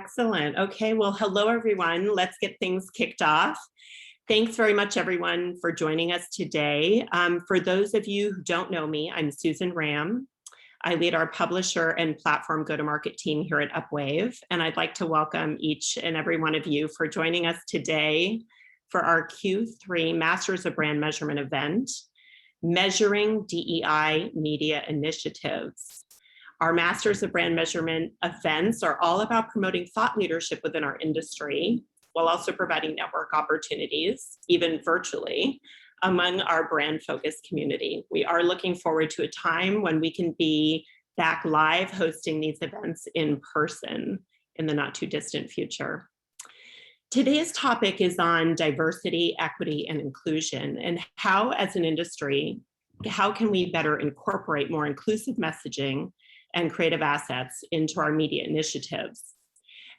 Excellent. Okay, well, hello, everyone. Let's get things kicked off. Thanks very much, everyone, for joining us today. For those of you who don't know me, I'm Susan Ram. I lead our publisher and platform go-to-market team here at Upwave, and I'd like to welcome each and every one of you for joining us today for our Q3 Masters of Brand Measurement event, Measuring DEI Media Initiatives. Our Masters of Brand Measurement events are all about promoting thought leadership within our industry, while also providing network opportunities, even virtually, among our brand-focused community. We are looking forward to a time when we can be back live hosting these events in person in the not too distant future. Today's topic is on diversity, equity, and inclusion, and how, as an industry, how can we better incorporate more inclusive messaging and creative assets into our media initiatives.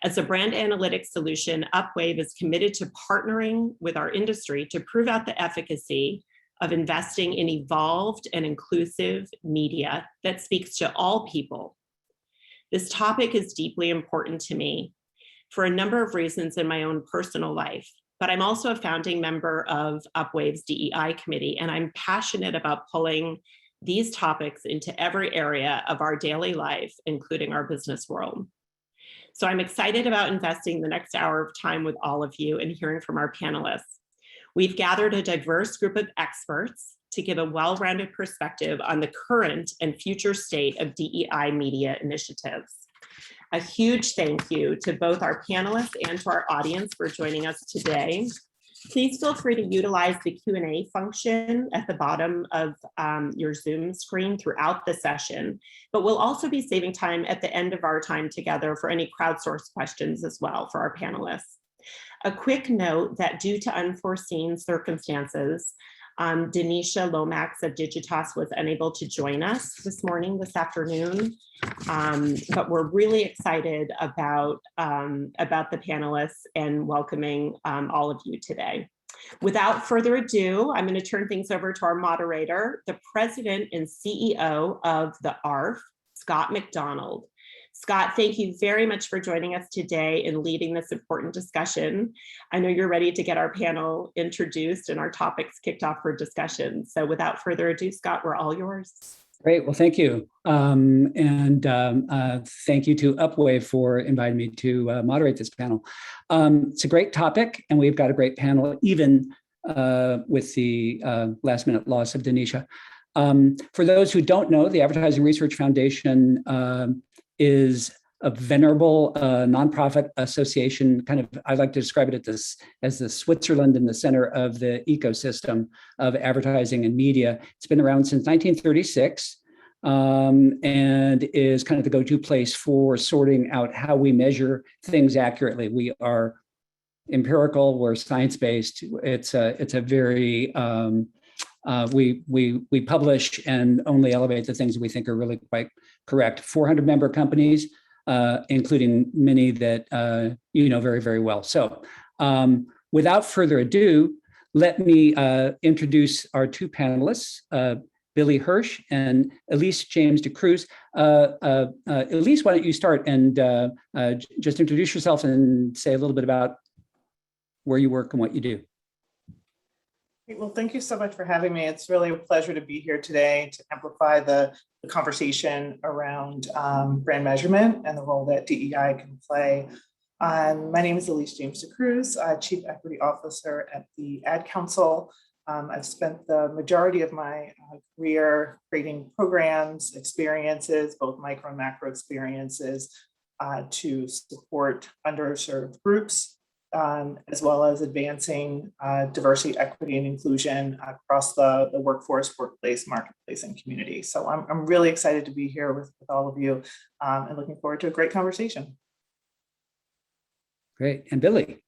As a brand analytics solution, Upwave is committed to partnering with our industry to prove out the efficacy of investing in evolved and inclusive media that speaks to all people. This topic is deeply important to me for a number of reasons in my own personal life, but I'm also a founding member of Upwave's DEI committee, and I'm passionate about pulling these topics into every area of our daily life, including our business world. So I'm excited about investing the next hour of time with all of you and hearing from our panelists. We've gathered a diverse group of experts to give a well-rounded perspective on the current and future state of DEI media initiatives. A huge thank you to both our panelists and to our audience for joining us today. Please feel free to utilize the Q&A function at the bottom of your Zoom screen throughout the session, but we'll also be saving time at the end of our time together for any crowdsourced questions as well for our panelists. A quick note that due to unforeseen circumstances, Denisha Lomax of Digitas was unable to join us this afternoon, but we're really excited about the panelists and welcoming all of you today. Without further ado, I'm going to turn things over to our moderator, the president and CEO of the ARF, Scott McDonald. Scott, thank you very much for joining us today and leading this important discussion. I know you're ready to get our panel introduced and our topics kicked off for discussion. So without further ado, Scott, we're all yours. Great, well, thank you. Thank you to Upwave for inviting me to moderate this panel. It's a great topic, and we've got a great panel, even with the last minute loss of Denisha. For those who don't know, the Advertising Research Foundation is a venerable nonprofit association. I like to describe it as the Switzerland in the center of the ecosystem of advertising and media. It's been around since 1936 and is kind of the go-to place for sorting out how we measure things accurately. We are empirical, we're science-based. It's a very we publish and only elevate the things that we think are really quite correct. 400 member companies, including many that you know very, very well. So without further ado, let me introduce our two panelists, Billy Hirsch and Elise James de Cruz. Elise, why don't you start and just introduce yourself and say a little bit about where you work and what you do. Well, thank you so much for having me. It's really a pleasure to be here today to amplify the conversation around brand measurement and the role that DEI can play. My name is Elise James de Cruz, Chief Equity Officer at the Ad Council. I've spent the majority of my career creating programs, experiences, both micro and macro experiences to support underserved groups, as well as advancing diversity, equity, and inclusion across the workforce, workplace, marketplace, and community. So I'm really excited to be here with all of you and looking forward to a great conversation. Great. And Billy.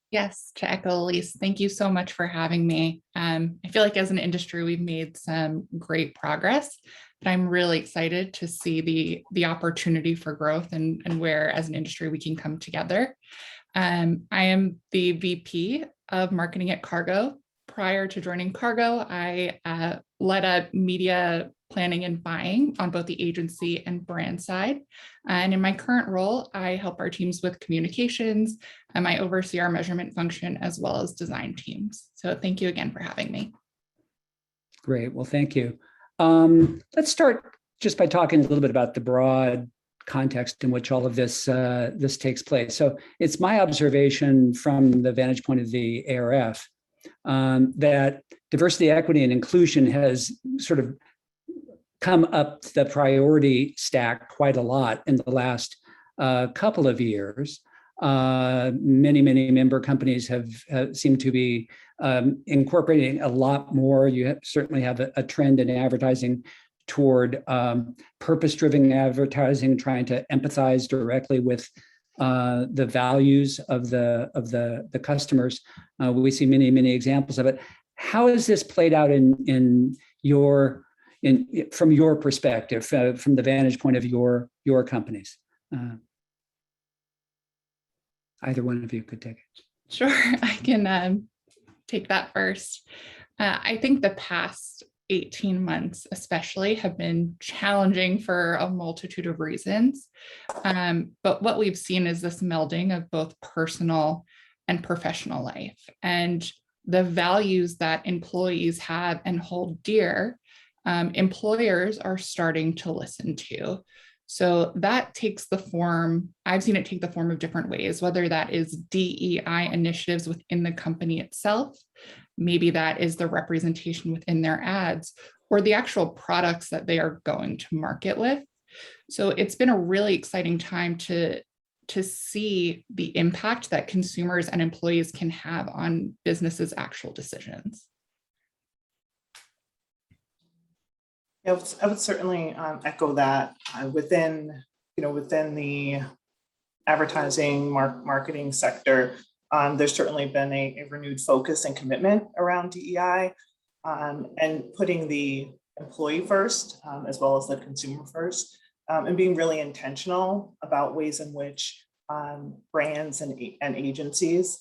Yes, to echo Elise, thank you so much for having me. I feel like as an industry, we've made some great progress, but I'm really excited to see the opportunity for growth and where as an industry we can come together. I am the VP of marketing at Cargo. Prior to joining Cargo, I led a media planning and buying on both the agency and brand side. And in my current role, I help our teams with communications, and I oversee our measurement function as well as design teams. So thank you again for having me. Great. Well, thank you. Let's start just by talking a little bit about the broad context in which all of this this takes place. So it's my observation from the vantage point of the ARF that diversity, equity, and inclusion has sort of come up the priority stack quite a lot in the last couple of years. Many member companies have seemed to be incorporating a lot more. You certainly have a trend in advertising toward purpose-driven advertising, trying to empathize directly with the values of the customers. We see many examples of it. How has this played out from your perspective, from the vantage point of your companies? Either one of you could take it. Sure, I can take that first. I think the past 18 months especially have been challenging for a multitude of reasons. But what we've seen is this melding of both personal and professional life, and the values that employees have and hold dear, employers are starting to listen to. So that takes the form, I've seen it take the form of different ways, whether that is DEI initiatives within the company itself, maybe that is the representation within their ads, or the actual products that they are going to market with. So it's been a really exciting time to see the impact that consumers and employees can have on businesses' actual decisions. Yeah, I would certainly echo that. Within the advertising marketing sector, there's certainly been a renewed focus and commitment around DEI, and putting the employee first, as well as the consumer first, and being really intentional about ways in which brands and agencies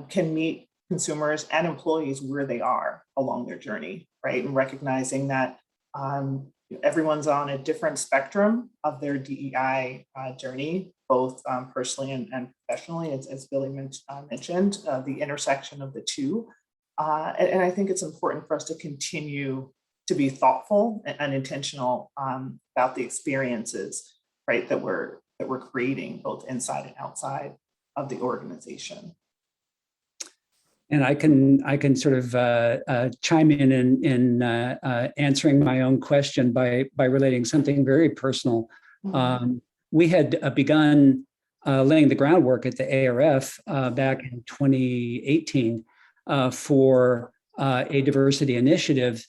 can meet consumers and employees where they are along their journey, right? And recognizing that everyone's on a different spectrum of their DEI journey, both personally and professionally, as Billy mentioned, the intersection of the two. And I think it's important for us to continue to be thoughtful and intentional about the experiences, right, that we're creating both inside and outside of the organization. And I can sort of chime in answering my own question by relating something very personal. We had begun laying the groundwork at the ARF back in 2018 for a diversity initiative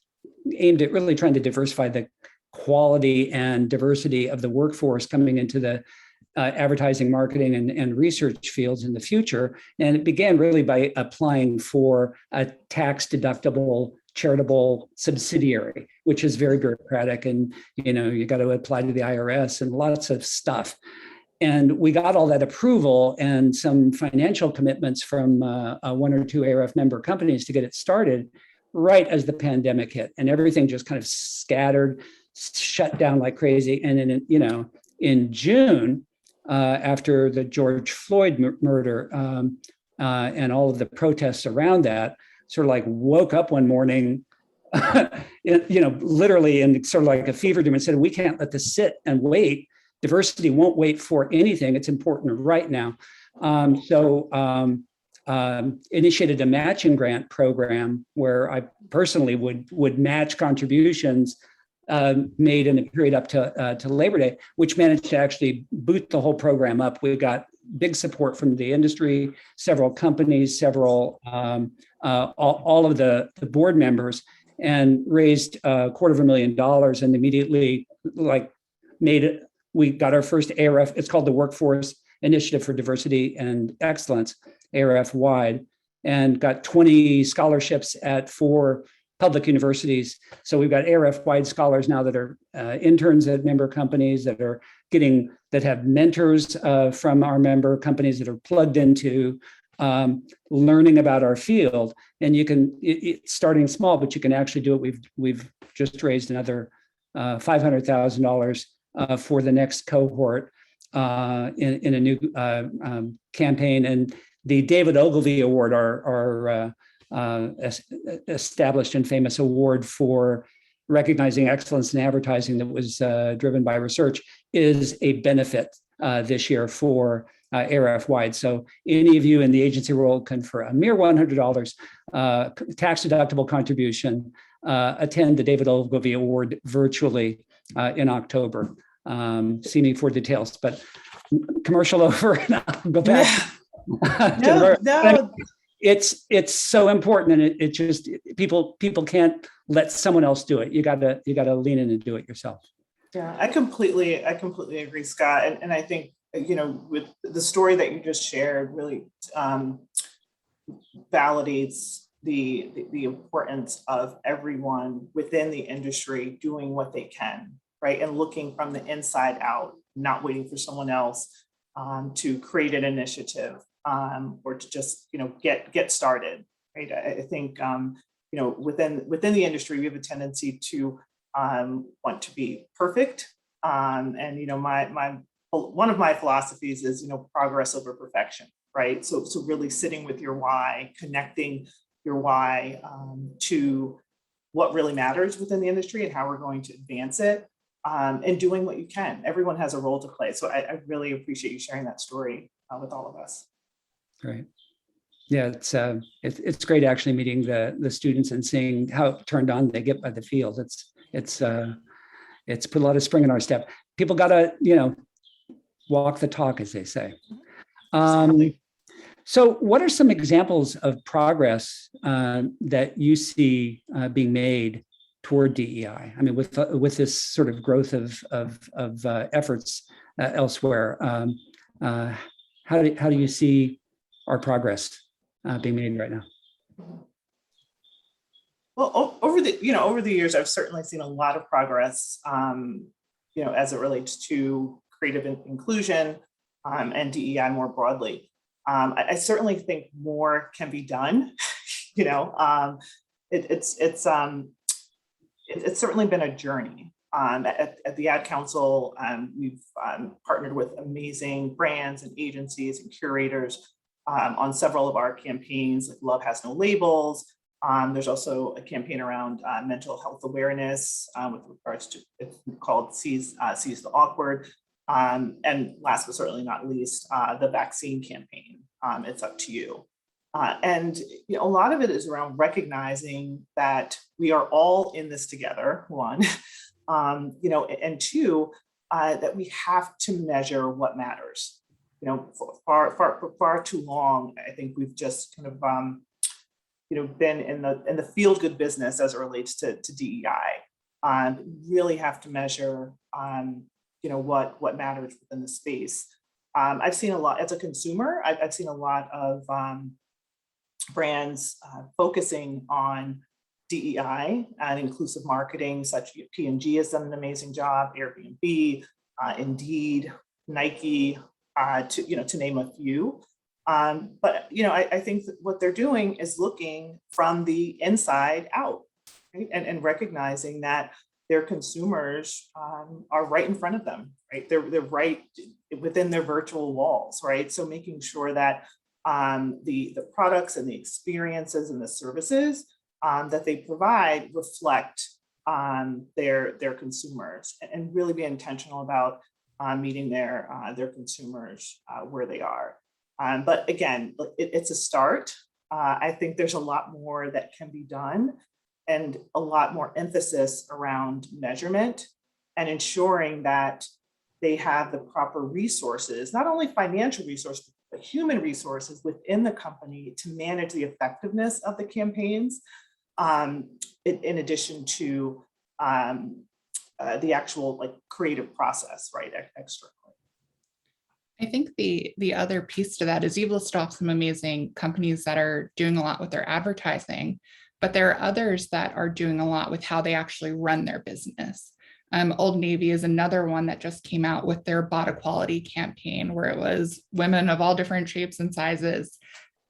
aimed at really trying to diversify the quality and diversity of the workforce coming into the advertising, marketing, and research fields in the future. And it began really by applying for a tax-deductible charitable subsidiary, which is very bureaucratic, and you got to apply to the IRS and lots of stuff. And we got all that approval and some financial commitments from one or two ARF member companies to get it started right as the pandemic hit, and everything just kind of scattered, shut down like crazy. And in June, after the George Floyd murder and all of the protests around that, sort of like woke up one morning, literally in sort of like a fever dream, and said, we can't let this sit and wait. Diversity won't wait for anything. It's important right now. So initiated a matching grant program where I personally would match contributions made in a period up to Labor Day, which managed to actually boot the whole program up. We got big support from the industry, several companies, several all of the board members, and raised $250,000 and immediately made it. We got our first ARF. It's called the Workforce Initiative for Diversity and Excellence, ARF wide, and got 20 scholarships at 4 public universities. So we've got ARF-wide scholars now that are interns at member companies that have mentors from our member companies that are plugged into learning about our field. And it's starting small, but you can actually do it. We've just raised another $500,000 for the next cohort in a new campaign. And the David Ogilvy Award, our established and famous award for recognizing excellence in advertising that was driven by research, is a benefit this year for ADRF wide. So any of you in the agency world can, for a mere $100 tax deductible contribution, attend the David Ogilvy Award virtually in October. See me for details, but commercial over, and I'll go back. No. It's so important, and it just people can't let someone else do it. You gotta lean in and do it yourself. Yeah, I completely agree, Scott. And I think, with the story that you just shared really validates the importance of everyone within the industry doing what they can, right? And looking from the inside out, not waiting for someone else to create an initiative or to just, get started, right? I think, within the industry, we have a tendency to want to be perfect. And, one of my philosophies is, progress over perfection, right? So really sitting with your why, connecting your why to what really matters within the industry and how we're going to advance it, and doing what you can. Everyone has a role to play. So I really appreciate you sharing that story with all of us. Great. Yeah, it's great actually meeting the students and seeing how turned on they get by the field. It's put a lot of spring in our step. People gotta, walk the talk, as they say. So what are some examples of progress that you see being made toward DEI? I mean, with this sort of growth of efforts elsewhere, how do you see our progress being made right now? Well, over the years, I've certainly seen a lot of progress, as it relates to creative inclusion and DEI more broadly. I certainly think more can be done. It's certainly been a journey. At the Ad Council, we've partnered with amazing brands and agencies and curators on several of our campaigns, like Love Has No Labels. There's also a campaign around mental health awareness with regards to, it's called Seize the Awkward. And last but certainly not least, the vaccine campaign, It's Up to You. And a lot of it is around recognizing that we are all in this together, one, and two, that we have to measure what matters. For far too long, I think we've just kind of been in the feel good business as it relates to DEI. Really have to measure what matters within the space. I've seen a lot as a consumer. I've seen a lot of brands focusing on DEI and inclusive marketing, such as P&G has done an amazing job, Airbnb, Indeed, Nike, to name a few. But I think that what they're doing is looking from the inside out, right? And recognizing that their consumers are right in front of them, right? They're right within their virtual walls, right? So making sure that the products and the experiences and the services that they provide reflect their consumers, and really be intentional about meeting their consumers where they are. But again, it's a start. I think there's a lot more that can be done, and a lot more emphasis around measurement and ensuring that they have the proper resources, not only financial resources, but human resources within the company to manage the effectiveness of the campaigns, in addition to the actual creative process, right, externally. I think the other piece to that is you've listed off some amazing companies that are doing a lot with their advertising, but there are others that are doing a lot with how they actually run their business. Old Navy is another one that just came out with their Bot Equality campaign, where it was women of all different shapes and sizes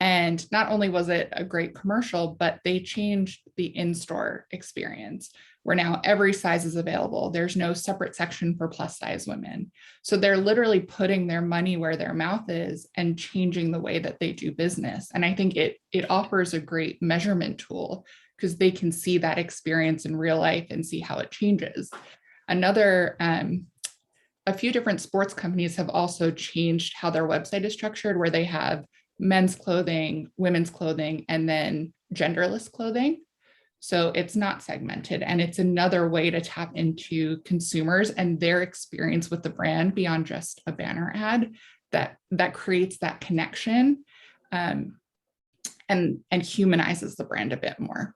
And not only was it a great commercial, but they changed the in-store experience where now every size is available. There's no separate section for plus size women. So they're literally putting their money where their mouth is and changing the way that they do business. And I think it offers a great measurement tool because they can see that experience in real life and see how it changes. A few different sports companies have also changed how their website is structured, where they have men's clothing, women's clothing, and then genderless clothing. So it's not segmented, and it's another way to tap into consumers and their experience with the brand beyond just a banner ad that creates that connection and humanizes the brand a bit more.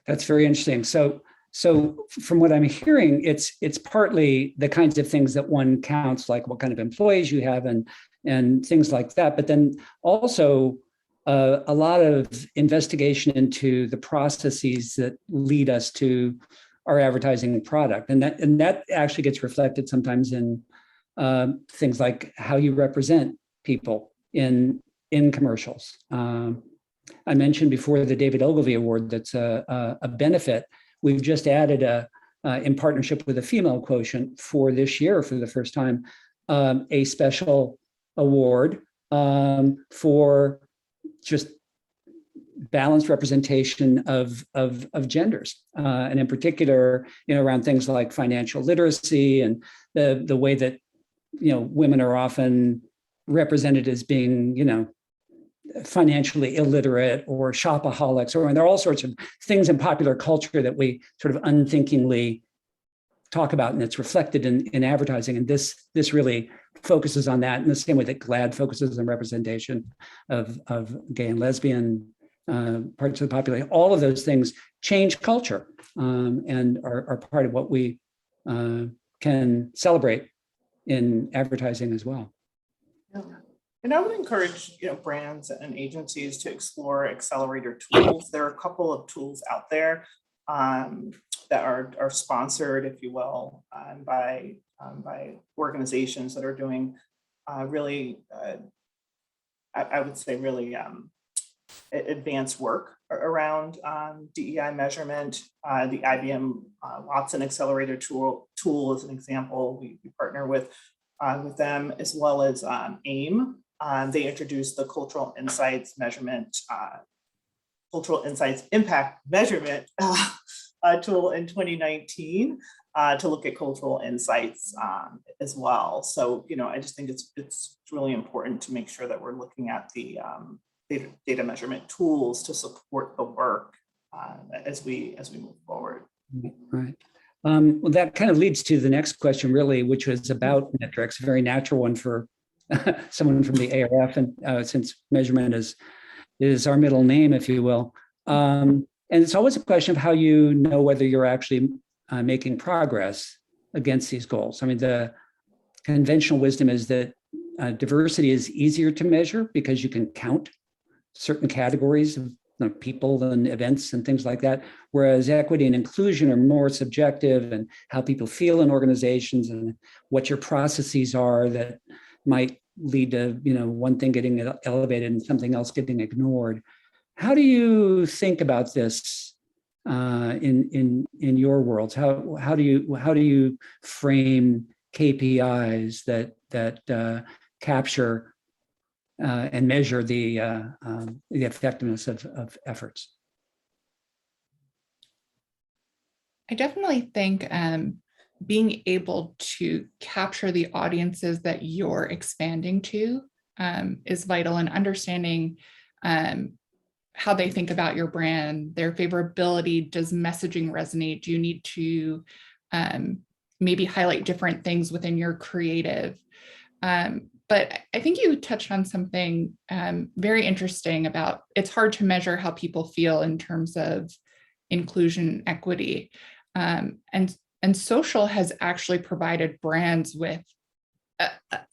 That's very interesting. So from what I'm hearing, it's partly the kinds of things that one counts, like what kind of employees you have and things like that. But then also a lot of investigation into the processes that lead us to our advertising product, and that actually gets reflected sometimes in things like how you represent people in commercials. I mentioned before the David Ogilvy Award. That's a benefit. We've just added in partnership with the Female Quotient for this year, for the first time, a special award for just balanced representation of genders, and in particular, around things like financial literacy and the way that women are often represented as being financially illiterate or shopaholics, and there are all sorts of things in popular culture that we sort of unthinkingly talk about, and it's reflected in advertising. And this really focuses on that in the same way that GLAAD focuses on representation of gay and lesbian parts of the population. All of those things change culture and are part of what we can celebrate in advertising as well. Yeah. And I would encourage brands and agencies to explore Accelerator Tools. There are a couple of tools out there that are sponsored, if you will, by organizations that are doing really, I would say, really advanced work around DEI measurement. The IBM Watson Accelerator Tool is an example. We partner with them, as well as AIM. They introduced the Cultural Insights Measurement, Cultural Insights Impact Measurement tool in 2019 to look at cultural insights as well. So, I just think it's really important to make sure that we're looking at the data measurement tools to support the work as we move forward. Right. Well, that kind of leads to the next question, really, which was about metrics, a very natural one for someone from the ARF, and since measurement is our middle name, if you will. And it's always a question of how you know whether you're actually making progress against these goals. I mean, the conventional wisdom is that diversity is easier to measure because you can count certain categories of people and events and things like that, whereas equity and inclusion are more subjective, and how people feel in organizations and what your processes are that might lead to one thing getting elevated and something else getting ignored. How do you think about this in your worlds? How do you frame KPIs that capture and measure the effectiveness of efforts? I definitely think being able to capture the audiences that you're expanding to is vital, and understanding how they think about your brand, their favorability. Does messaging resonate? Do you need to maybe highlight different things within your creative? But I think you touched on something very interesting about it's hard to measure how people feel in terms of inclusion, equity. And social has actually provided brands with,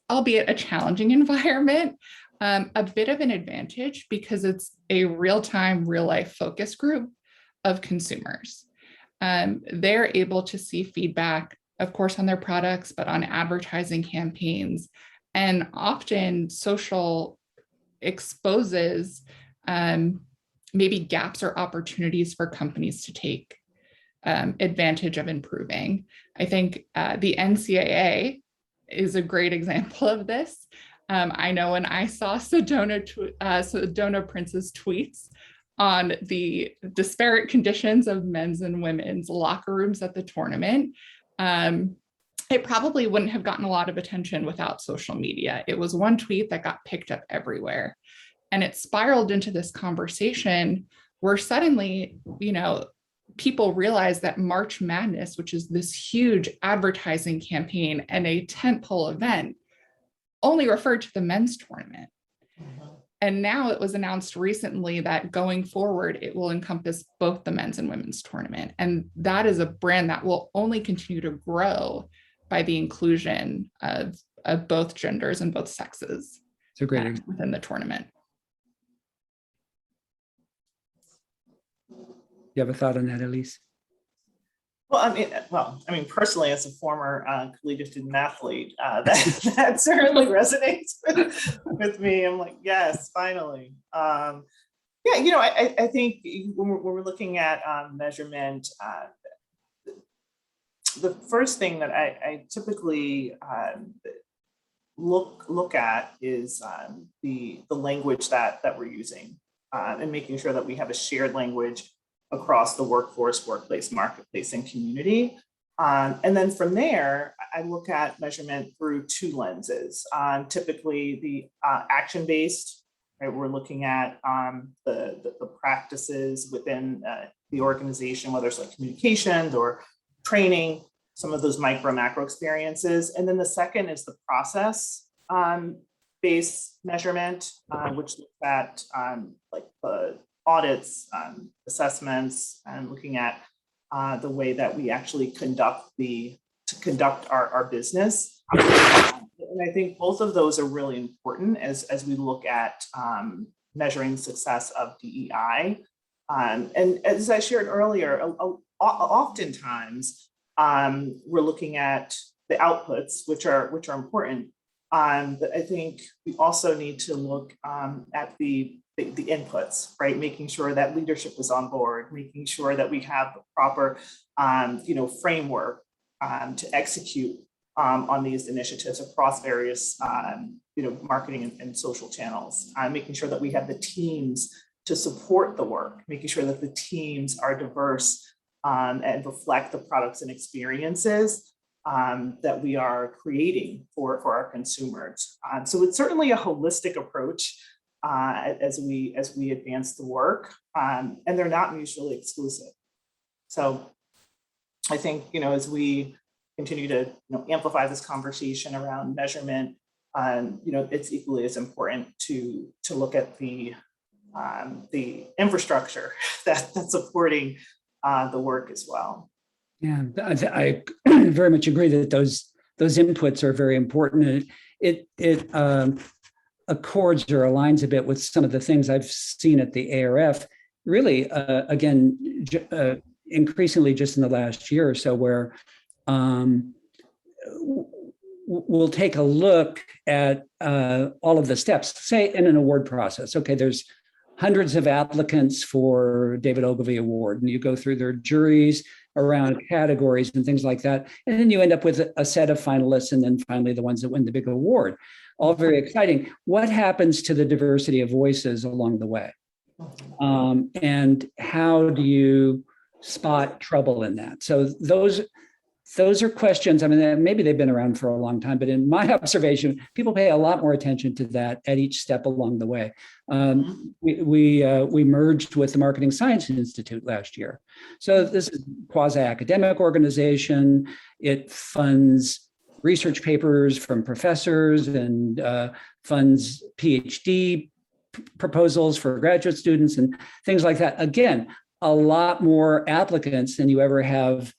albeit a challenging environment, a bit of an advantage because it's a real-time, real-life focus group of consumers. They're able to see feedback, of course, on their products, but on advertising campaigns. And often social exposes maybe gaps or opportunities for companies to take advantage of improving. I think the NCAA is a great example of this. I know when I saw Sedona Prince's tweets on the disparate conditions of men's and women's locker rooms at the tournament, it probably wouldn't have gotten a lot of attention without social media. It was one tweet that got picked up everywhere. And it spiraled into this conversation where suddenly, people realize that March Madness, which is this huge advertising campaign and a tentpole event, only referred to the men's tournament. Mm-hmm. And now it was announced recently that going forward, it will encompass both the men's and women's tournament. And that is a brand that will only continue to grow by the inclusion of both genders and both sexes within the tournament. You have a thought on that, Elise? Well, I mean, personally, as a former collegiate student athlete, that certainly resonates with me. I'm like, yes, finally. I think when we're looking at measurement, the first thing that I typically look at is the language that we're using, and making sure that we have a shared language across the workforce, workplace, marketplace, and community. And then from there, I look at measurement through two lenses. Typically the action-based, right? We're looking at the practices within the organization, whether it's like communications or training, some of those micro macro experiences. And then the second is the process based measurement, which looks at like the audits, assessments, and looking at the way that we actually conduct our business. And I think both of those are really important as we look at measuring success of DEI. And as I shared earlier, oftentimes we're looking at the outputs, which are important. But I think we also need to look at the inputs, right? Making sure that leadership is on board, making sure that we have the proper, framework to execute on these initiatives across various, marketing and social channels. Making sure that we have the teams to support the work, making sure that the teams are diverse and reflect the products and experiences that we are creating for our consumers. So it's certainly a holistic approach as we advance the work, and they're not mutually exclusive. So I think, as we continue to amplify this conversation around measurement, it's equally as important to look at the infrastructure that's supporting the work as well. Yeah, I very much agree that those inputs are very important. It accords or aligns a bit with some of the things I've seen at the ARF, really, again, increasingly just in the last year or so, where we'll take a look at all of the steps, say in an award process. Okay, there's hundreds of applicants for David Ogilvy Award, and you go through their juries around categories and things like that. And then you end up with a set of finalists, and then finally the ones that win the big award. All very exciting. What happens to the diversity of voices along the way? And how do you spot trouble in that? So those are questions. I mean, maybe they've been around for a long time, but in my observation, people pay a lot more attention to that at each step along the way. We merged with the Marketing Science Institute last year. So this is a quasi-academic organization. It funds research papers from professors and funds PhD proposals for graduate students and things like that. Again, a lot more applicants than you ever have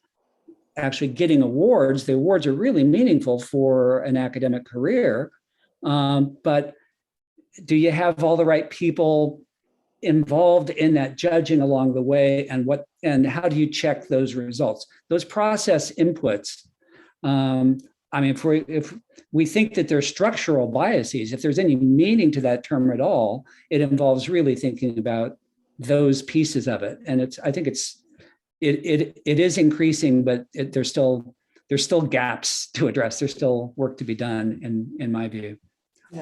actually getting awards. The awards are really meaningful for an academic career, but do you have all the right people involved in that judging along the way, and how do you check those results? Those process inputs I mean, if we think that there's structural biases, if there's any meaning to that term at all, it involves really thinking about those pieces of it. And I think it is increasing, but there's still gaps to address. There's still work to be done, in my view,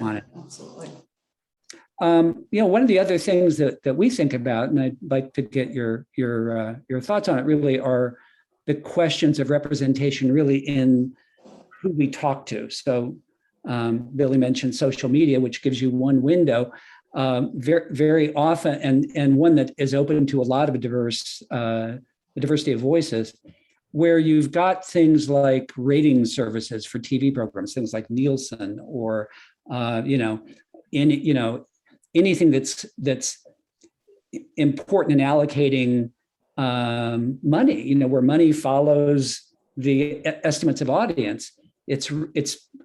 on it. Absolutely. One of the other things that we think about, and I'd like to get your thoughts on it, really are the questions of representation, really in who we talk to. So Billy mentioned social media, which gives you one window, very, very often, and one that is open to a lot of a diversity of voices, where you've got things like rating services for TV programs, things like Nielsen, or anything that's important in allocating money, where money follows the estimates of audience.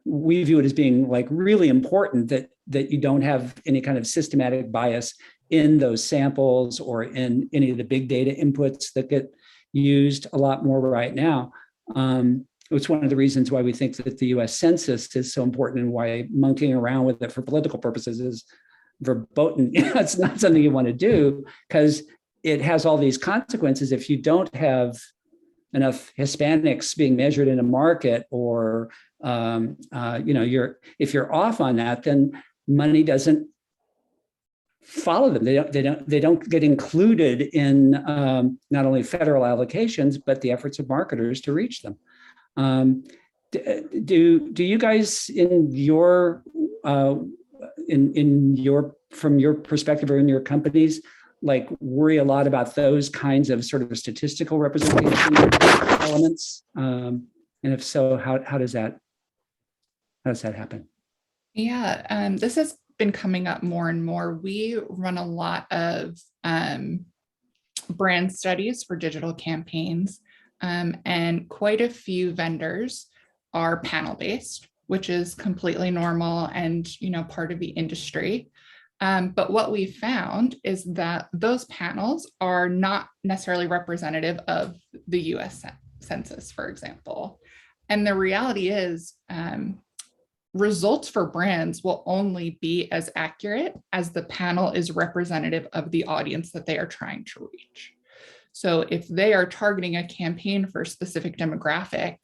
We view it as being like really important that you don't have any kind of systematic bias in those samples or in any of the big data inputs that get used a lot more right now. It's one of the reasons why we think that the US Census is so important, and why monkeying around with it for political purposes is verboten. It's not something you want to do, because it has all these consequences. If you don't have enough Hispanics being measured in a market, or if you're off on that, then money doesn't follow them. They don't get included in not only federal allocations, but the efforts of marketers to reach them. Do you guys, from your perspective or in your companies, like worry a lot about those kinds of sort of statistical representation elements? And if so, how does that happen? Yeah, this has been coming up more and more. We run a lot of brand studies for digital campaigns, and quite a few vendors are panel-based, which is completely normal and part of the industry. But what we found is that those panels are not necessarily representative of the US Census, for example. And the reality is, results for brands will only be as accurate as the panel is representative of the audience that they are trying to reach. So if they are targeting a campaign for a specific demographic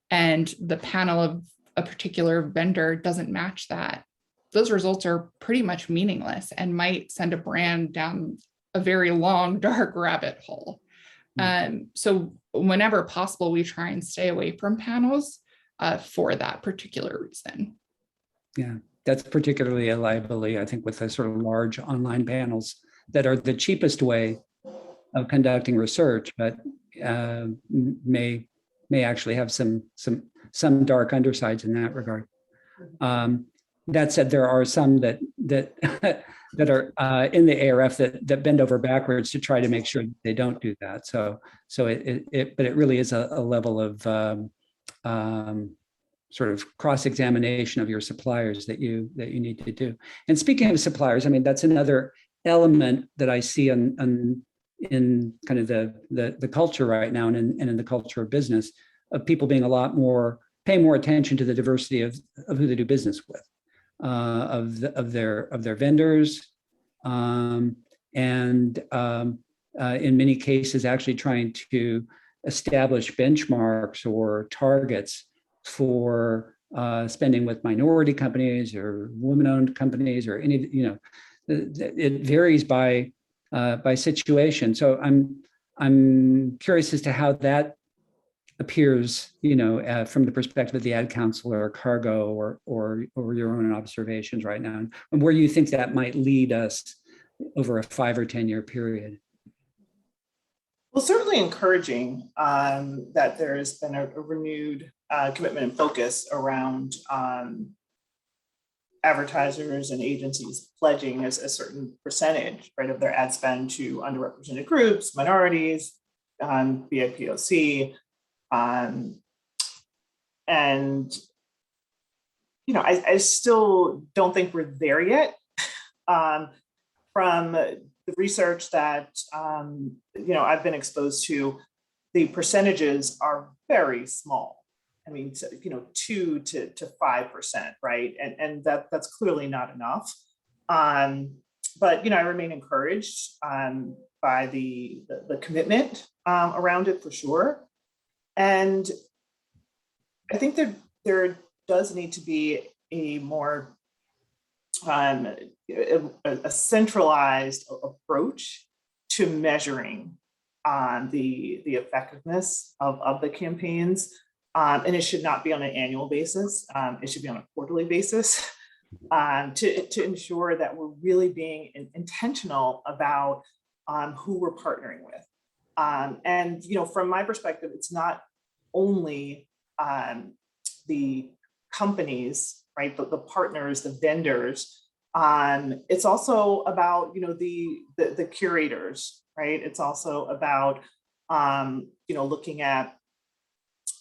and the panel of a particular vendor doesn't match that, those results are pretty much meaningless and might send a brand down a very long, dark rabbit hole. So whenever possible, we try and stay away from panels for that particular reason. Yeah, that's particularly a liability, I think, with the sort of large online panels that are the cheapest way of conducting research, but may actually have some dark undersides in that regard. That said, there are some that are in the ARF that bend over backwards to try to make sure they don't do that. But it really is a level of sort of cross-examination of your suppliers that you need to do. And speaking of suppliers, I mean, that's another element that I see in kind of the culture right now, and in the culture of business, of people being paying more attention to the diversity of who they do business with, of their vendors, and in many cases actually trying to establish benchmarks or targets for spending with minority companies or women-owned companies, or any, it varies by situation. So I'm curious as to how that appears, from the perspective of the Ad Council or Cargo or your own observations right now, and where you think that might lead us over a 5 or 10 year period. Well, certainly encouraging that there has been a renewed commitment and focus around advertisers and agencies pledging a certain percentage, right, of their ad spend to underrepresented groups, minorities, BIPOC. And I still don't think we're there yet. From the research that I've been exposed to, the percentages are very small. I mean, 2 to 5%, right? And that's clearly not enough. But I remain encouraged by the commitment around it for sure. And I think there does need to be a more a centralized approach to measuring the effectiveness of the campaigns. And it should not be on an annual basis. It should be on a quarterly basis to ensure that we're really being intentional about who we're partnering with. And from my perspective, it's not only the companies, right, the partners, the vendors. It's also about the curators, right? It's also about looking at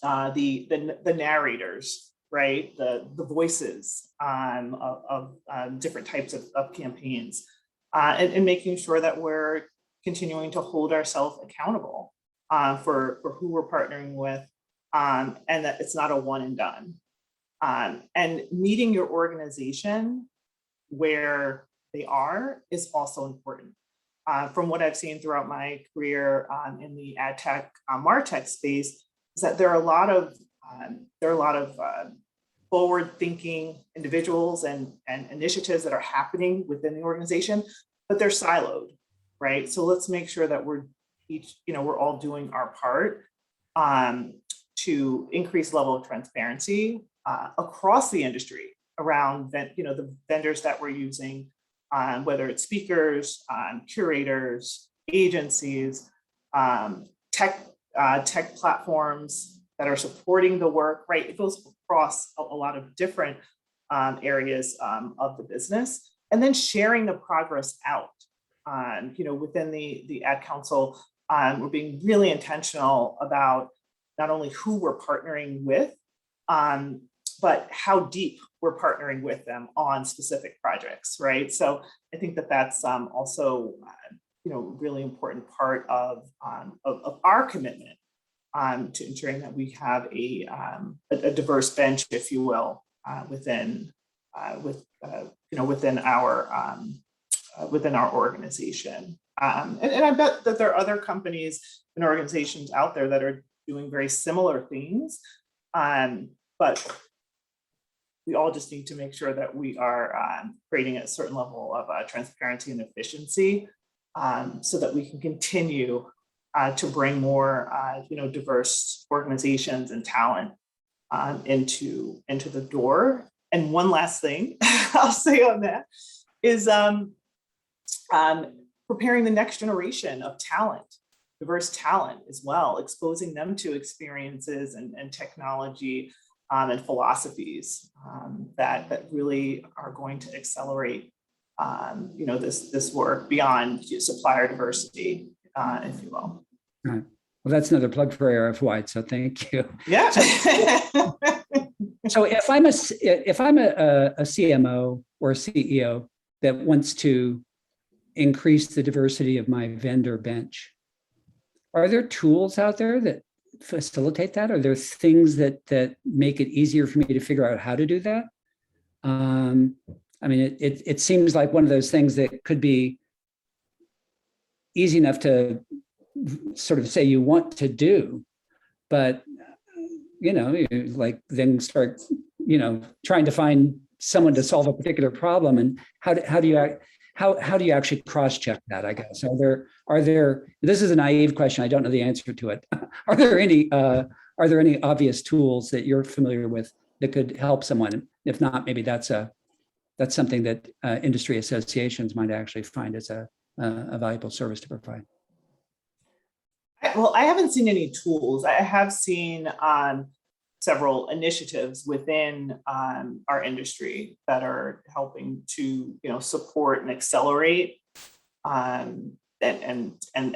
the narrators, right? The voices of different types of campaigns, and making sure that we're continuing to hold ourselves accountable for who we're partnering with, and that it's not a one and done. And meeting your organization where they are is also important. From what I've seen throughout my career in the ad tech, MarTech space, is that there are a lot of forward-thinking individuals and initiatives that are happening within the organization, but they're siloed, right? So let's make sure that we're all doing our part to increase level of transparency across the industry around the vendors that we're using, whether it's speakers, curators, agencies, tech platforms that are supporting the work, right? It goes across a lot of different areas of the business, and then sharing the progress out. Within the Ad Council, we're being really intentional about not only who we're partnering with, but how deep we're partnering with them on specific projects, right? So I think that that's also, really important part of our commitment to ensuring that we have a diverse bench, if you will, within our organization. And I bet that there are other companies and organizations out there that are doing very similar things, but we all just need to make sure that we are creating a certain level of transparency and efficiency, so that we can continue to bring more diverse organizations and talent into the door. And one last thing I'll say on that is preparing the next generation of talent, diverse talent as well, exposing them to experiences and technology and philosophies that really are going to accelerate this work beyond supplier diversity, if you will. Right. Well, that's another plug for ARF Wide, so thank you. Yeah. So if I'm a CMO or a CEO that wants to increase the diversity of my vendor bench, are there tools out there that facilitate that? Are there things that make it easier for me to figure out how to do that? I mean, it seems like one of those things that could be easy enough to sort of say you want to do, but you like then start trying to find someone to solve a particular problem, and how do you actually cross-check that? I guess are there this is a naive question, I don't know the answer to it. Are there any obvious tools that you're familiar with that could help someone? If not, maybe that's something that industry associations might actually find as a valuable service to provide. Well, I haven't seen any tools. I have seen several initiatives within our industry that are helping to support and accelerate and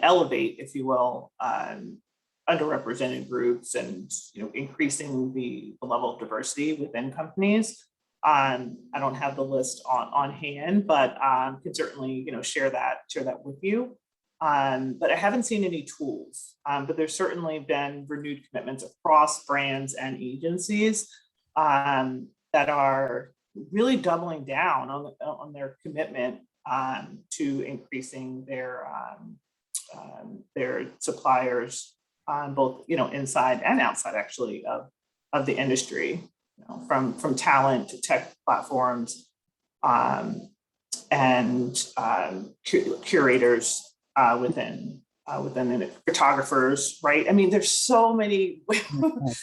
elevate, if you will, underrepresented groups, and increasing the level of diversity within companies. I don't have the list on hand, but can certainly share that with you. but I haven't seen any tools. But there's certainly been renewed commitments across brands and agencies that are really doubling down on their commitment to increasing their suppliers, both inside and outside actually of the industry, from talent to tech platforms and curators within photographers, right? I mean, there's so many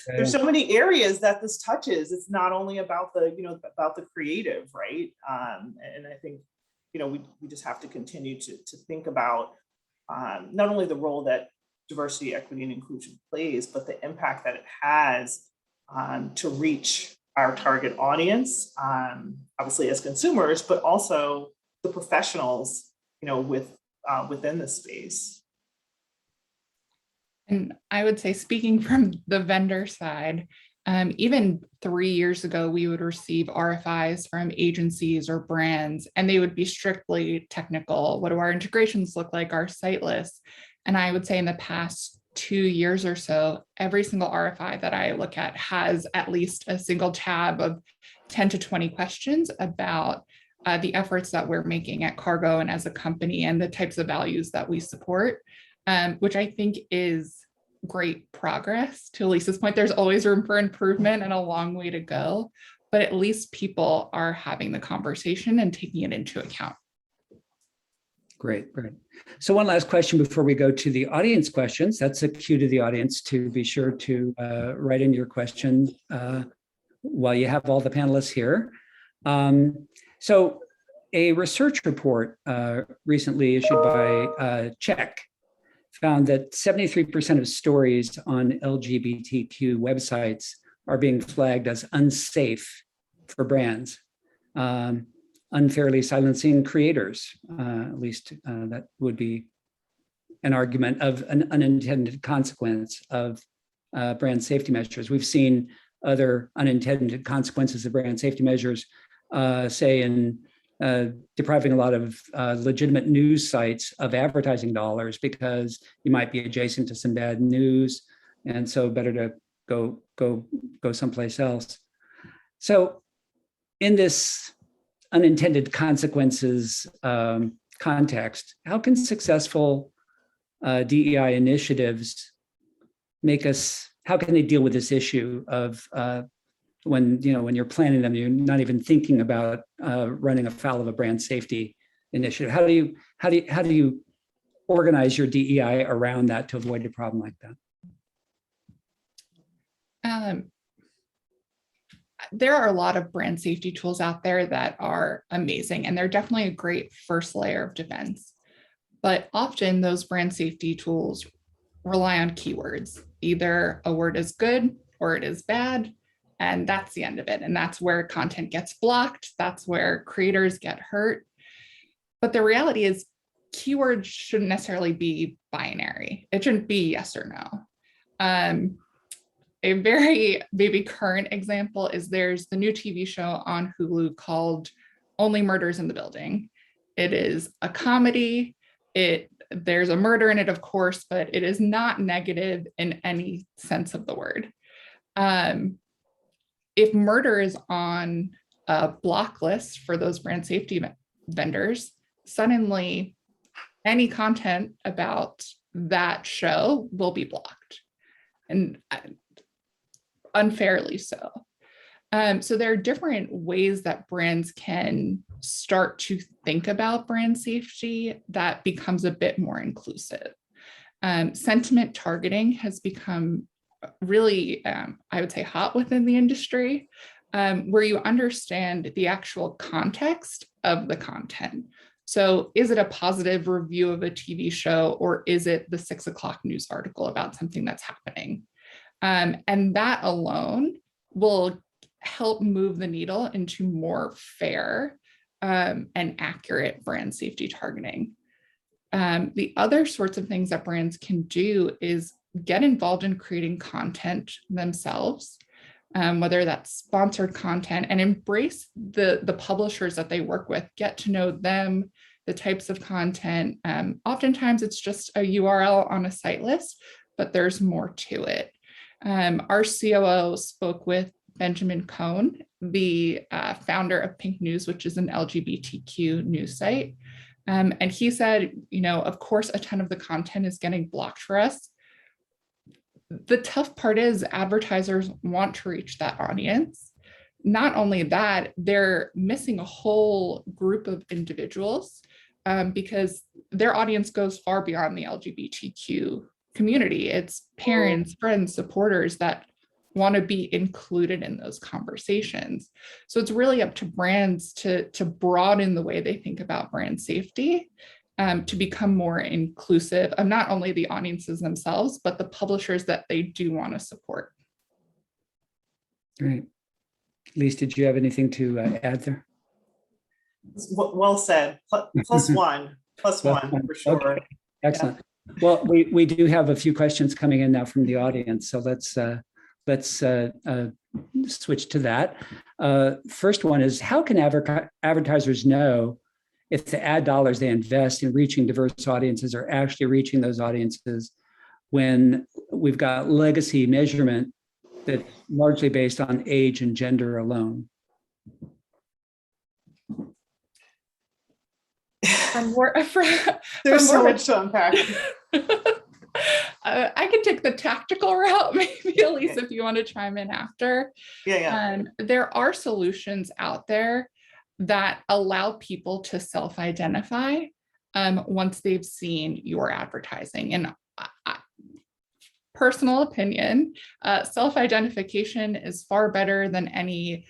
there's so many areas that this touches. It's not only about the about the creative, right? And I think we just have to continue to think about not only the role that diversity, equity, and inclusion plays, but the impact that it has to reach our target audience, obviously as consumers, but also the professionals, within the space. And I would say, speaking from the vendor side, even 3 years ago, we would receive RFIs from agencies or brands, and they would be strictly technical. What do our integrations look like, our site lists? And I would say in the past 2 years or so, every single RFI that I look at has at least a single tab of 10 to 20 questions about the efforts that we're making at Cargo and as a company and the types of values that we support, which I think is great progress. To Lisa's point, there's always room for improvement and a long way to go, but at least people are having the conversation and taking it into account. Great. So one last question before we go to the audience questions. That's a cue to the audience to be sure to write in your question while you have all the panelists here. So a research report recently issued by Czech found that 73% of stories on LGBTQ websites are being flagged as unsafe for brands, unfairly silencing creators. At least that would be an argument of an unintended consequence of brand safety measures. We've seen other unintended consequences of brand safety measures, say in depriving a lot of legitimate news sites of advertising dollars because you might be adjacent to some bad news, and so better to go someplace else. So in this unintended consequences context, how can successful DEI initiatives how can they deal with this issue of when you're planning them, you're not even thinking about running afoul of a brand safety initiative? How do you organize your DEI around that to avoid a problem like that? There are a lot of brand safety tools out there that are amazing, and they're definitely a great first layer of defense. But often those brand safety tools rely on keywords. Either a word is good or it is bad, and that's the end of it. And that's where content gets blocked. That's where creators get hurt. But the reality is keywords shouldn't necessarily be binary. It shouldn't be yes or no. A very maybe current example is there's the new TV show on Hulu called Only Murders in the Building. It is a comedy. There's a murder in it, of course, but it is not negative in any sense of the word. If murder is on a block list for those brand safety vendors, suddenly any content about that show will be blocked, and unfairly so. So there are different ways that brands can start to think about brand safety that becomes a bit more inclusive. Sentiment targeting has become really, I would say, hot within the industry, where you understand the actual context of the content. So is it a positive review of a TV show, or is it the 6 o'clock news article about something that's happening? And that alone will help move the needle into more fair and accurate brand safety targeting. The other sorts of things that brands can do is get involved in creating content themselves, whether that's sponsored content, and embrace the publishers that they work with, get to know them, the types of content. Oftentimes it's just a URL on a site list, but there's more to it. Our COO spoke with Benjamin Cohn, the founder of Pink News, which is an LGBTQ news site. And he said, of course, a ton of the content is getting blocked for us. The tough part is advertisers want to reach that audience. Not only that, they're missing a whole group of individuals because their audience goes far beyond the LGBTQ community. It's parents, friends, supporters that want to be included in those conversations. So it's really up to brands to broaden the way they think about brand safety, to become more inclusive of not only the audiences themselves, but the publishers that they do want to support. Great. Lise, did you have anything to add there? Well said. Plus one for sure. Okay. Excellent. Yeah. Well, we do have a few questions coming in now from the audience, so let's switch to that. First one is, how can advertisers know if the ad dollars they invest in reaching diverse audiences are actually reaching those audiences when we've got legacy measurement that's largely based on age and gender alone? There's so much to unpack. I can take the tactical route, maybe, Elise, if you want to chime in after. Yeah. There are solutions out there that allow people to self-identify once they've seen your advertising. And personal opinion, self-identification is far better than any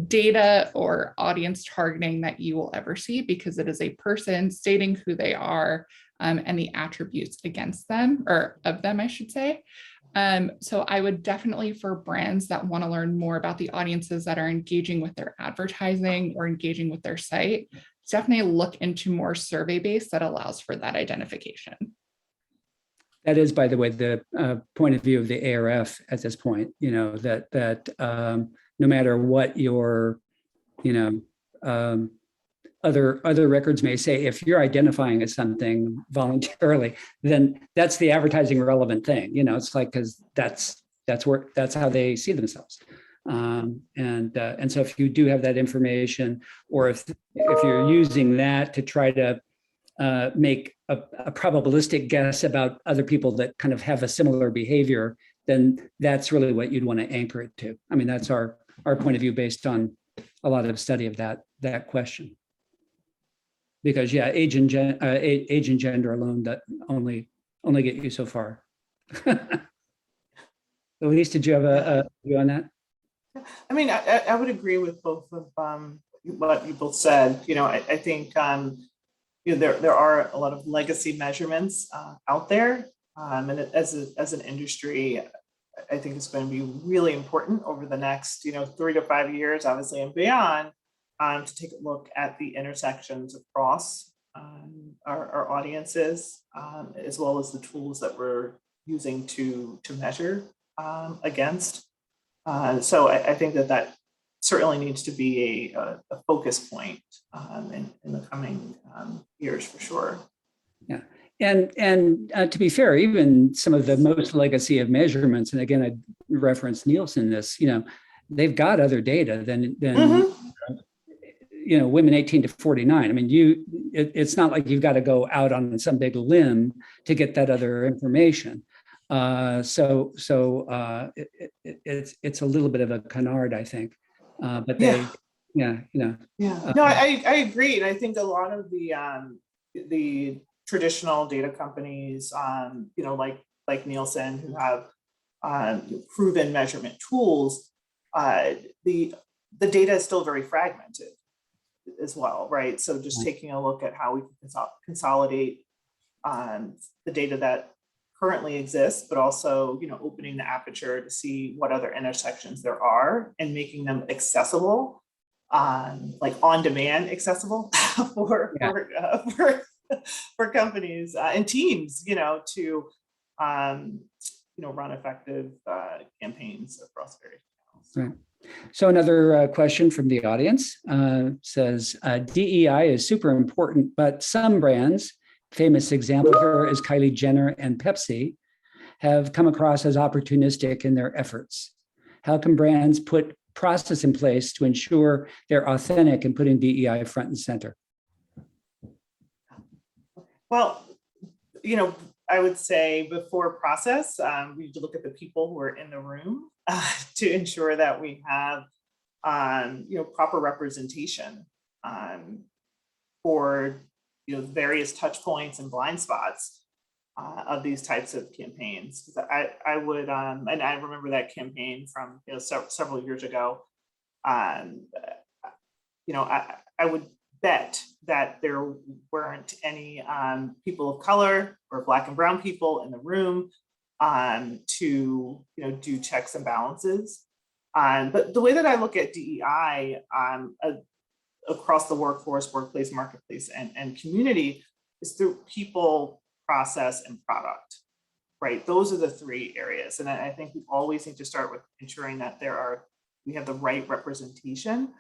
data or audience targeting that you will ever see, because it is a person stating who they are and the attributes against them, or of them, I should say. So I would definitely, for brands that want to learn more about the audiences that are engaging with their advertising or engaging with their site, definitely look into more survey-based that allows for that identification. That is, by the way, the point of view of the ARF at this point, that no matter what your, other records may say, if you're identifying as something voluntarily, then that's the advertising relevant thing. It's like, because that's how they see themselves. And so if you do have that information, or if you're using that to try to make a probabilistic guess about other people that kind of have a similar behavior, then that's really what you'd want to anchor it to. I mean, that's our point of view based on a lot of study of that question. Because age and gender alone that only get you so far. Elise, did you have a view on that? I mean, I would agree with both of what you both said. I think there are a lot of legacy measurements out there, and as an industry, I think it's going to be really important over the next 3 to 5 years, obviously, and beyond, to take a look at the intersections across our audiences, as well as the tools that we're using to measure against. So I think that certainly needs to be a focus point in the coming years, for sure. Yeah. And to be fair, even some of the most legacy of measurements, and again, I referenced Nielsen this, they've got other data than women 18 to 49. I mean, it's not like you've got to go out on some big limb to get that other information. So it's a little bit of a canard, I think. But they, No, I agree. And I think a lot of the traditional data companies, like Nielsen, who have proven measurement tools, the data is still very fragmented as well, right? So just taking a look at how we can consolidate the data that currently exists, but also opening the aperture to see what other intersections there are and making them accessible, like on demand accessible for companies and teams, to run effective campaigns across various channels. Right. So another question from the audience says, DEI is super important, but some brands, famous example here is Kylie Jenner and Pepsi, have come across as opportunistic in their efforts. How can brands put process in place to ensure they're authentic and putting DEI front and center? Well, I would say before process, we need to look at the people who are in the room to ensure that we have, proper representation for, various touch points and blind spots of these types of campaigns. I would, and I remember that campaign from several years ago. I would bet that there weren't any people of color or Black and brown people in the room to do checks and balances. But the way that I look at DEI across the workforce, workplace, marketplace, and community is through people, process, and product, right? Those are the three areas. And I think we always need to start with ensuring that we have the right representation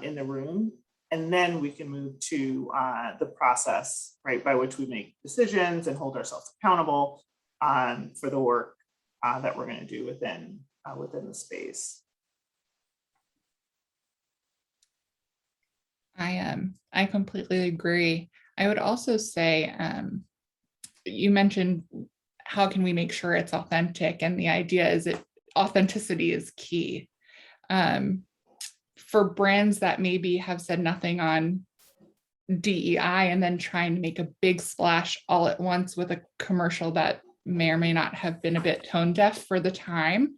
in the room. And then we can move to the process, right, by which we make decisions and hold ourselves accountable for the work that we're going to do within the space. I completely agree. I would also say, you mentioned how can we make sure it's authentic, and the idea is that authenticity is key. For brands that maybe have said nothing on DEI and then trying to make a big splash all at once with a commercial that may or may not have been a bit tone deaf for the time,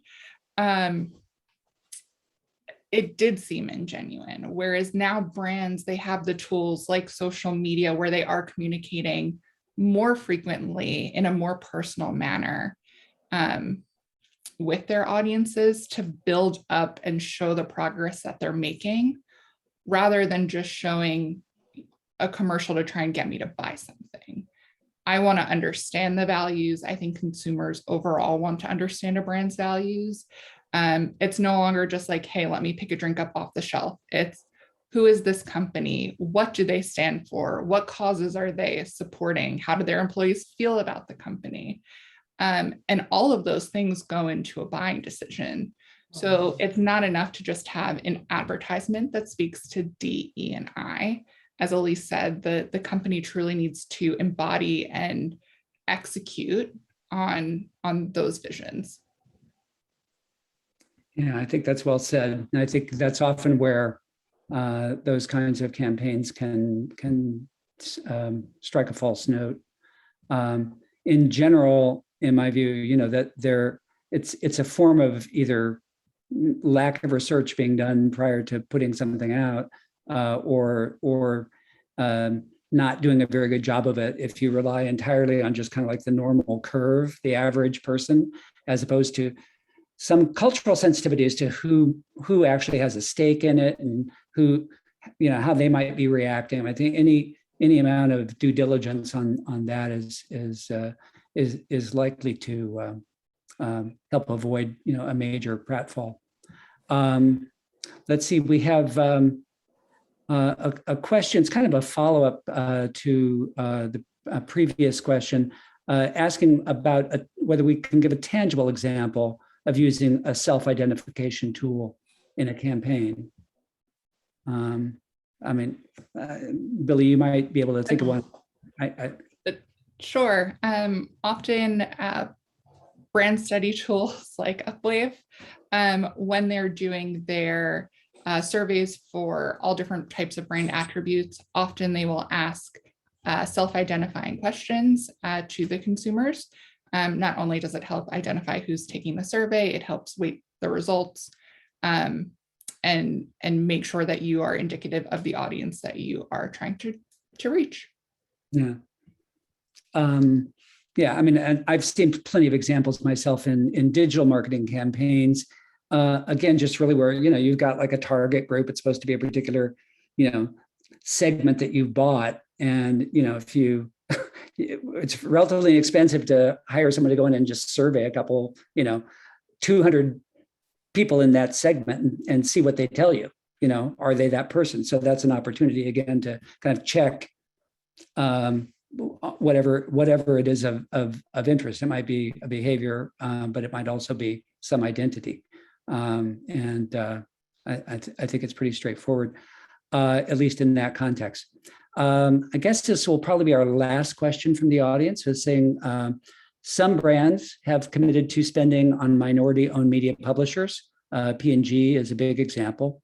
it did seem ingenuine. Whereas now brands, they have the tools like social media where they are communicating more frequently in a more personal manner with their audiences to build up and show the progress that they're making, rather than just showing a commercial to try and get me to buy something. I want to understand the values. I think consumers overall want to understand a brand's values. It's no longer just like, hey, let me pick a drink up off the shelf. It's, who is this company? What do they stand for? What causes are they supporting? How do their employees feel about the company? And all of those things go into a buying decision. So it's not enough to just have an advertisement that speaks to D, E, and I. As Elise said, the company truly needs to embody and execute on those visions. Yeah, I think that's well said. And I think that's often where those kinds of campaigns can strike a false note. In general, in my view, that it's a form of either lack of research being done prior to putting something out, or not doing a very good job of it if you rely entirely on just kind of like the normal curve, the average person, as opposed to some cultural sensitivity as to who actually has a stake in it and who, how they might be reacting. I think any amount of due diligence on that is likely to help avoid a major pratfall. Let's see, we have a question. It's kind of a follow-up to the previous question, asking about whether we can give a tangible example of using a self-identification tool in a campaign. Billy, you might be able to think of one. Sure. Often brand study tools like Upwave, when they're doing their surveys for all different types of brand attributes, often they will ask self-identifying questions to the consumers. Not only does it help identify who's taking the survey, it helps weight the results and make sure that you are indicative of the audience that you are trying to reach. Yeah. And I've seen plenty of examples myself in digital marketing campaigns. Again, just really where, you've got like a target group. It's supposed to be a particular, segment that you've bought. And, if you, it's relatively expensive to hire someone to go in and just survey a couple, 200 people in that segment and see what they tell you. Are they that person? So that's an opportunity again to kind of check whatever it is of interest. It might be a behavior, but it might also be some identity. I think it's pretty straightforward, at least in that context. I guess this will probably be our last question from the audience, is saying some brands have committed to spending on minority-owned media publishers. P&G is a big example.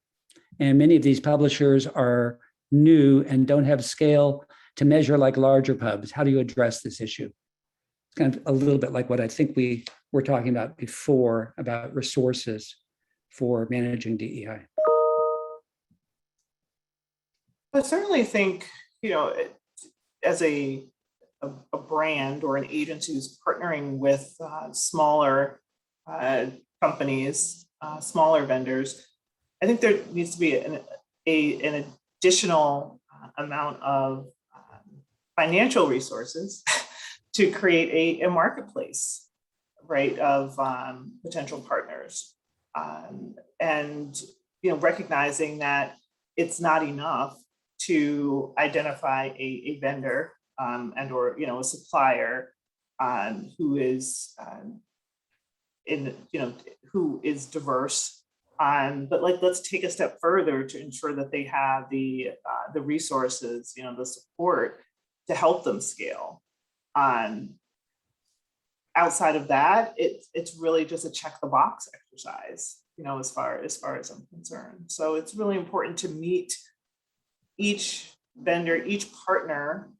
And many of these publishers are new and don't have scale to measure like larger pubs. How do you address this issue? It's kind of a little bit like what I think we were talking about before about resources for managing DEI. I certainly think, as a brand or an agency who's partnering with smaller companies, smaller vendors, I think there needs to be an additional amount of financial resources to create a marketplace, right, of potential partners, and recognizing that it's not enough to identify a vendor and or a supplier who is who is diverse. But let's take a step further to ensure that they have the resources, the support to help them scale. Outside of that, it's really just a check the box exercise, as far as I'm concerned. So it's really important to meet each vendor, each partner,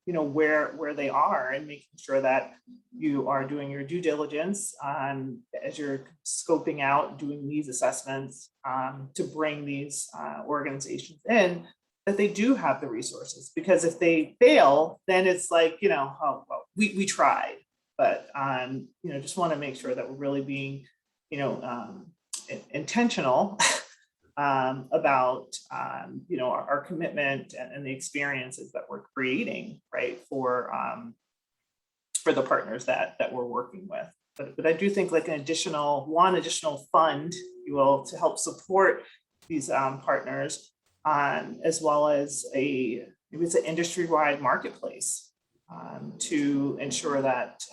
where they are, and making sure that you are doing your due diligence as you're scoping out, doing these assessments to bring these organizations in, that they do have the resources. Because if they fail, then it's like, oh, well, we tried, but just want to make sure that we're really being, intentional about our commitment and the experiences that we're creating, right, for the partners that we're working with. But I do think like an additional fund, if you will, to help support these partners, as well as maybe it's an industry-wide marketplace to ensure that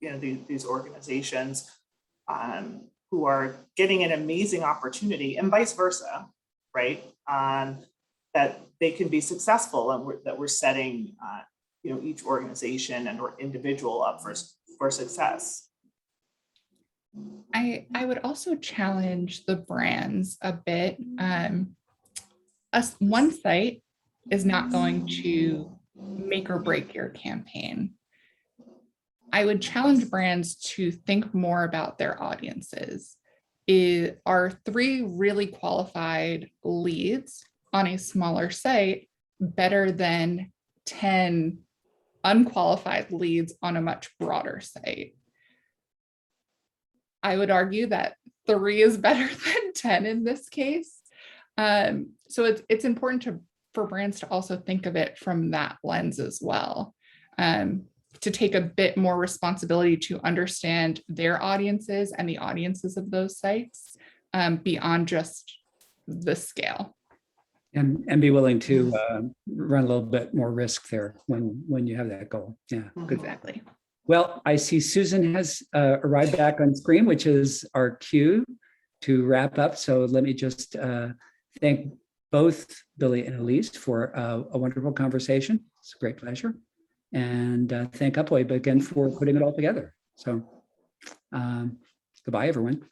these organizations who are getting an amazing opportunity, and vice versa, right? That they can be successful, and that we're setting, each organization and or individual up for success. I would also challenge the brands a bit. One site is not going to make or break your campaign. I would challenge brands to think more about their audiences. Are 3 really qualified leads on a smaller site better than 10 unqualified leads on a much broader site? I would argue that 3 is better than 10 in this case. So it's important for brands to also think of it from that lens as well. To take a bit more responsibility to understand their audiences and the audiences of those sites beyond just the scale. And be willing to run a little bit more risk there when you have that goal. Yeah, exactly. Well, I see Susan has arrived back on screen, which is our cue to wrap up. So let me just thank both Billy and Elise for a wonderful conversation. It's a great pleasure. And thank Upwave again for putting it all together. So goodbye, everyone.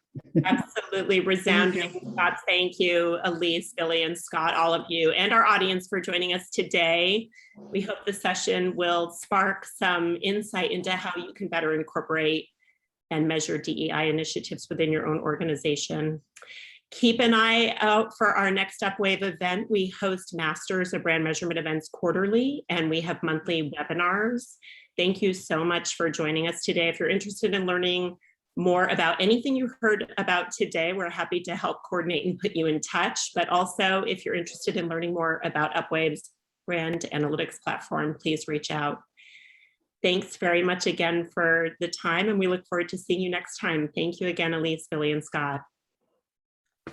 Absolutely resounding. Scott, thank you, Elise, Billy, and Scott, all of you, and our audience for joining us today. We hope the session will spark some insight into how you can better incorporate and measure DEI initiatives within your own organization. Keep an eye out for our next Upwave event. We host Masters of Brand Measurement events quarterly, and we have monthly webinars. Thank you so much for joining us today. If you're interested in learning more about anything you heard about today, we're happy to help coordinate and put you in touch. But also, if you're interested in learning more about Upwave's brand analytics platform, please reach out. Thanks very much again for the time, and we look forward to seeing you next time. Thank you again, Elise, Billy, and Scott.